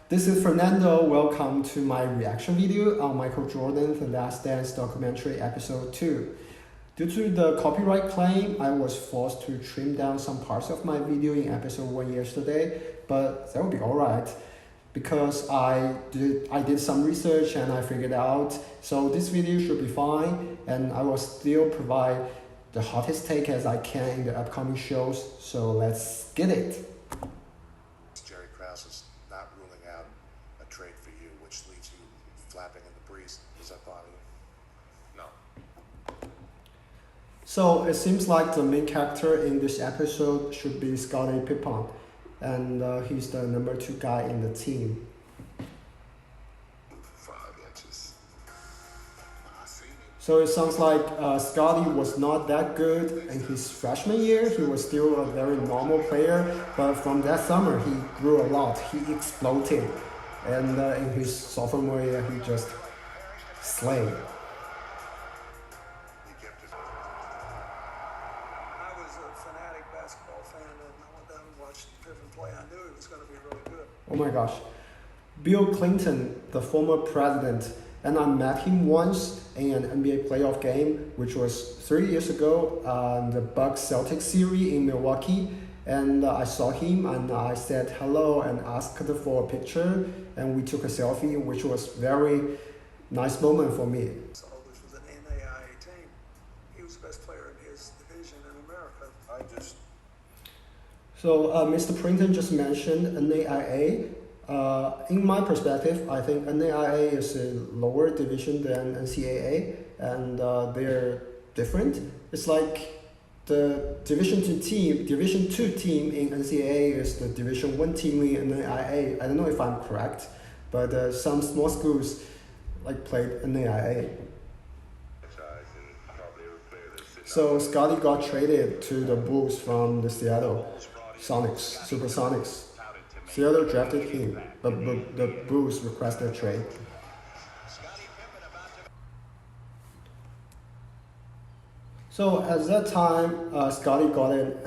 This is Fernando. Welcome to my reaction video on Michael Jordan's The Last Dance documentary episode 2. Due to the copyright claim, I was forced to trim down some parts of my video in episode 1 yesterday, but that will be alright because I did some research and I figured out, so this video should be fine and I will still provide the hottest take as I can in the upcoming shows, so let's get it. Jerry Krause is not ruling out a trade for you, which leaves you flapping in the breeze. Does that bother you? No. So it seems like the main character in this episode should be Scottie Pippen, and he's the number 2 guy in the team. 5 inches. So it sounds like Scottie was not that good in his freshman year. He was still a very normal player, but from that summer he grew a lot. He exploded, and in his sophomore year he just slayed. Oh my gosh. Bill Clinton, the former president, and I met him once in an NBA playoff game, which was 3 years ago, the Bucks-Celtics series in Milwaukee. And I saw him and I said hello and asked for a picture, and we took a selfie, which was very nice moment for me. So this was an NAIA team. He was the best player in his division in America. So Mr. Printon just mentioned NAIA. In my perspective, I think NAIA is a lower division than NCAA, and they're different. It's like the Division 2 team in NCAA is the Division 1 team in NAIA. I don't know if I'm correct, but some small schools like played NAIA. So Scottie got traded to the Bulls from the Seattle Supersonics. Seattle drafted him, but the Bulls requested a trade. So at that time, Scottie got an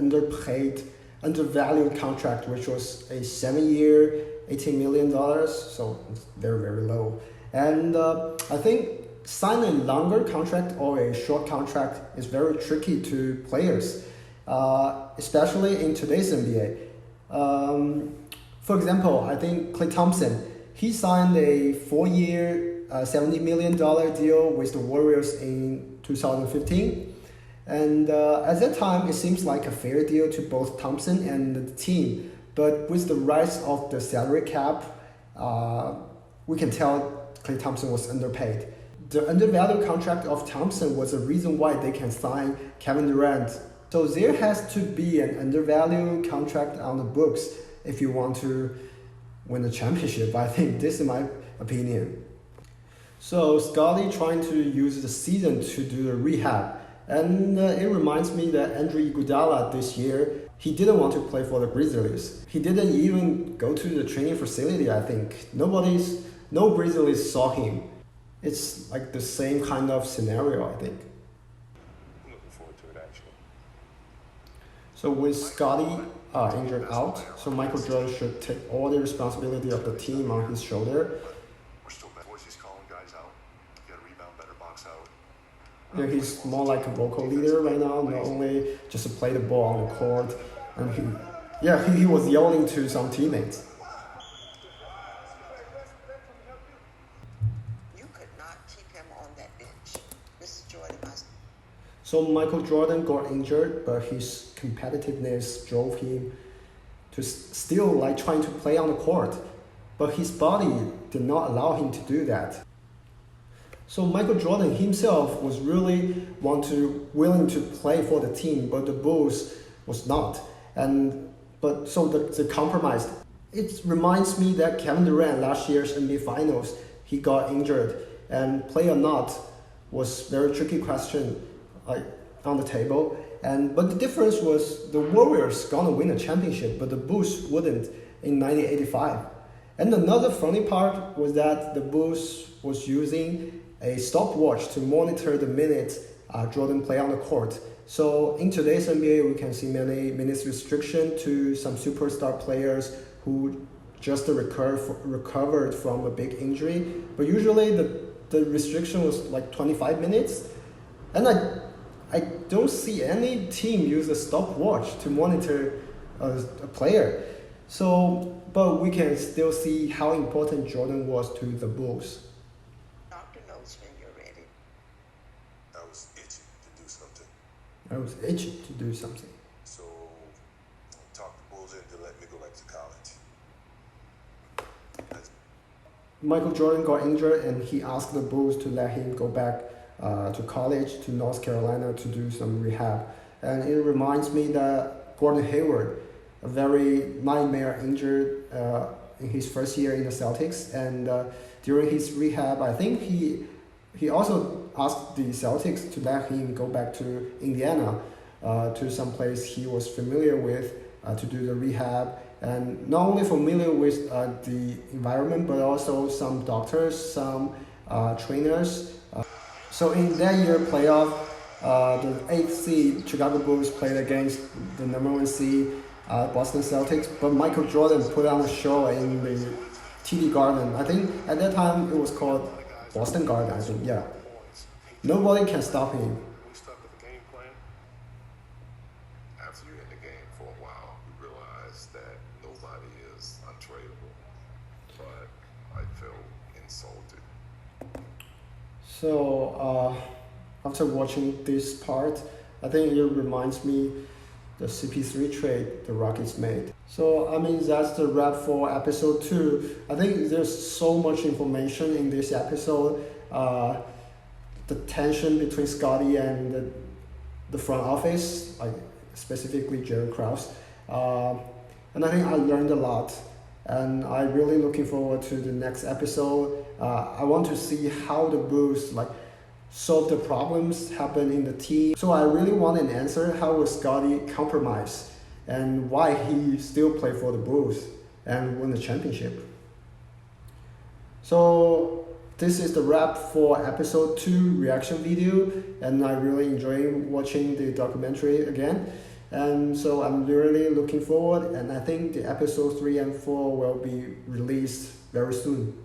undervalued contract, which was a 7-year, $18 million, so it's very, very low. And I think signing a longer contract or a short contract is very tricky to players, especially in today's NBA. For example, I think Klay Thompson, he signed a 4-year, $70 million deal with the Warriors in 2015. And at that time, it seems like a fair deal to both Thompson and the team. But with the rise of the salary cap, we can tell Klay Thompson was underpaid. The undervalued contract of Thompson was the reason why they can sign Kevin Durant. So there has to be an undervalued contract on the books if you want to win the championship. I think this is my opinion. So Scottie trying to use the season to do the rehab. And it reminds me that Iguodala this year, he didn't want to play for the Grizzlies. He didn't even go to the training facility, I think. No Grizzlies saw him. It's like the same kind of scenario, I think. I'm looking forward to it, actually. So with Scottie injured out, so Michael Jordan should take all the responsibility of the team on his shoulder. We're still bad. He's calling guys out. You gotta rebound better, box out. Yeah, he's more like a vocal leader right now, not only just to play the ball on the court. And he was yelling to some teammates. You could not keep him on that bench. Mr. Jordan must. So Michael Jordan got injured, but his competitiveness drove him to still like trying to play on the court. But his body did not allow him to do that. So Michael Jordan himself was really willing to play for the team, but the Bulls was not. So the compromise. It reminds me that Kevin Durant last year's NBA Finals, he got injured, and play or not was very tricky question on the table. But the difference was the Warriors gonna win a championship, but the Bulls wouldn't in 1985. And another funny part was that the Bulls was using a stopwatch to monitor the minutes Jordan play on the court. So in today's NBA, we can see many minutes restriction to some superstar players who just recovered from a big injury. But usually the restriction was like 25 minutes. And I don't see any team use a stopwatch to monitor a player. So, but we can still see how important Jordan was to the Bulls. Doctor knows when you're ready. I was itching to do something. I was itching to do something. So talk the Bulls into let me go back to college. Michael Jordan got injured and he asked the Bulls to let him go back to college, to North Carolina, to do some rehab. And it reminds me that Gordon Hayward, a very nightmare injured in his first year in the Celtics, and during his rehab, I think he also asked the Celtics to let him go back to Indiana, to some place he was familiar with, to do the rehab, and not only familiar with the environment, but also some doctors, some trainers. So in that year playoff, the 8th seed Chicago Bulls played against the number 1 seed Boston Celtics, but Michael Jordan put on a show in the TD Garden. I think at that time it was called Boston Garden, I think, yeah. Nobody can stop him. We stuck with the game plan. After you're in the game for a while, you realize that nobody is untradeable. But I felt insulted. So after watching this part, I think it reminds me the CP3 trade the Rockets made. So I mean, that's the wrap for episode 2. I think there's so much information in this episode. The tension between Scottie and the front office, like specifically Jerry Krause. And I think I learned a lot. And I'm really looking forward to the next episode. I want to see how the Bulls solve the problems happen in the team. So I really want an answer. How will Scottie compromise and why he still play for the Bulls and win the championship? So this is the wrap for episode 2 reaction video, and I really enjoy watching the documentary again. And so I'm really looking forward, and I think the episode 3 and 4 will be released very soon.